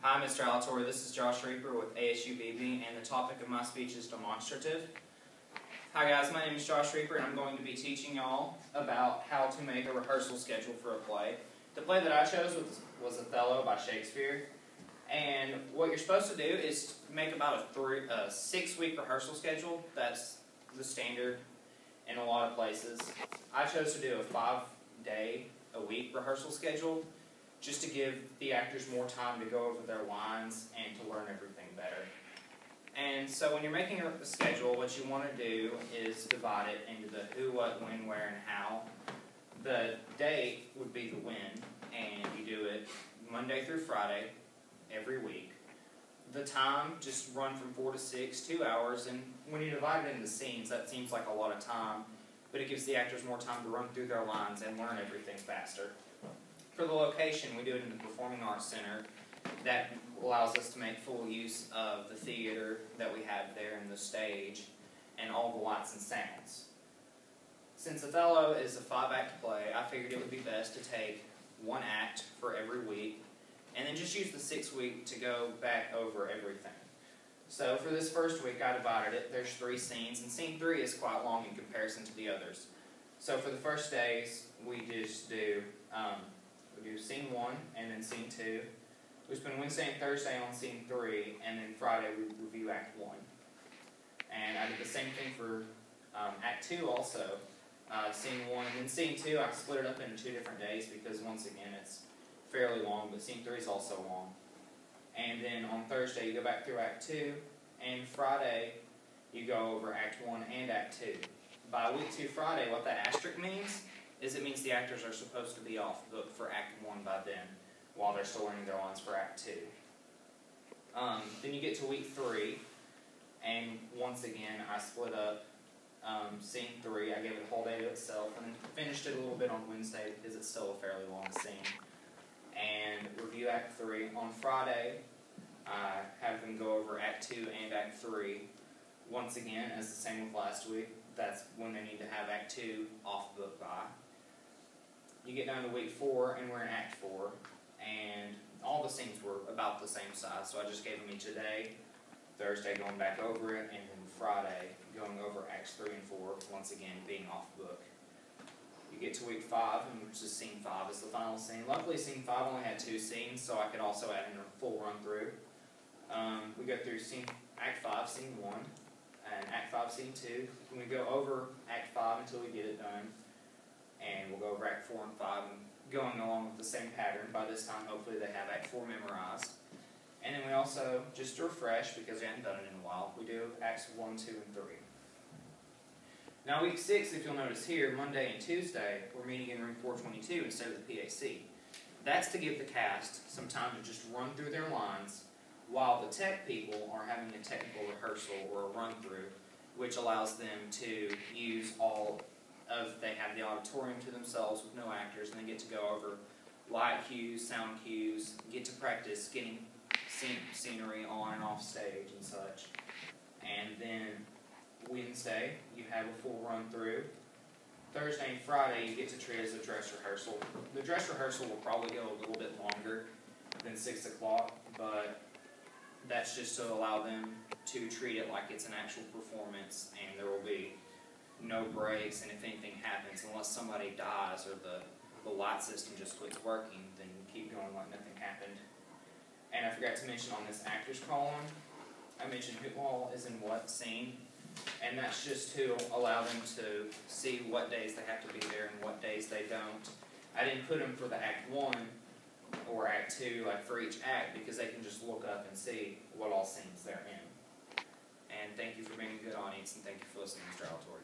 Hi, Mr. Alatorre. This is Josh Reaper with ASUBB, and the topic of my speech is demonstrative. Hi guys, my name is Josh Reaper, and I'm going to be teaching y'all about how to make a rehearsal schedule for a play. The play that I chose was Othello by Shakespeare, and what you're supposed to do is make about a 6-week rehearsal schedule. That's the standard in a lot of places. I chose to do a 5-day-a-week rehearsal schedule, just to give the actors more time to go over their lines and to learn everything better. And so when you're making a schedule, what you want to do is divide it into the who, what, when, where, and how. The date would be the when, and you do it Monday through Friday every week. The time, just run from 4 to 6, 2 hours, and when you divide it into scenes, that seems like a lot of time, but it gives the actors more time to run through their lines and learn everything faster. For the location, we do it in the Performing Arts Center. That allows us to make full use of the theater that we have there and the stage and all the lights and sounds. Since Othello is a 5-act play, I figured it would be best to take 1 act for every week and then just use the 6th week to go back over everything. So for this first week, I divided it. There's 3 scenes, and scene 3 is quite long in comparison to the others. So for the first days, we just do scene 1 and then scene 2. We spend Wednesday and Thursday on scene 3, and then Friday we review act 1. And I did the same thing for act 2 also. Scene 1 and then scene 2, I split it up into 2 different days because once again it's fairly long, but scene 3 is also long. And then on Thursday you go back through act 2, and Friday you go over act 1 and act 2. By week 2 Friday, what that asterisk means is it means the actors are supposed to be off book for act 1 by then, while they're still learning their lines for act 2. Then you get to week 3, and once again I split up scene 3. I gave it a whole day to itself, and then finished it a little bit on Wednesday because it's still a fairly long scene. And review act 3. On Friday, I have them go over act 2 and act 3. Once again, as the same with last week, that's when they need to have act 2 off book by. You get down to week 4, and we're in act 4, and all the scenes were about the same size, so I just gave them each a day. Thursday going back over it, and then Friday going over acts 3 and 4, once again being off book. You get to week 5, and which is scene 5 is the final scene. Luckily, scene 5 only had 2 scenes, so I could also add in a full run through. We go through act 5, scene 1, and act 5, scene 2. And we go over act 5 until we get it done, and we'll go over act 4 and 5, and going along with the same pattern. By this time, hopefully they have act 4 memorized. And then we also, just to refresh, because we haven't done it in a while, we do acts 1, 2, and 3. Now week 6, if you'll notice here, Monday and Tuesday, we're meeting in room 422 instead of the PAC. That's to give the cast some time to just run through their lines, while the tech people are having a technical rehearsal or a run-through, which allows them to use they have the auditorium to themselves with no actors, and they get to go over light cues, sound cues, get to practice getting scenery on and off stage and such. And then Wednesday, you have a full run-through. Thursday and Friday, you get to treat as a dress rehearsal. The dress rehearsal will probably go a little bit longer than 6 o'clock, but that's just to allow them to treat it like it's an actual performance, and there will be no breaks, and if anything happens, unless somebody dies or the light system just quits working, then keep going like nothing happened. And I forgot to mention on this actors column, I mentioned who all is in what scene, and that's just to allow them to see what days they have to be there and what days they don't. I didn't put them for the act 1 or act 2, like for each act, because they can just look up and see what all scenes they're in. And thank you for being a good audience, and thank you for listening, Mr. Alatorre.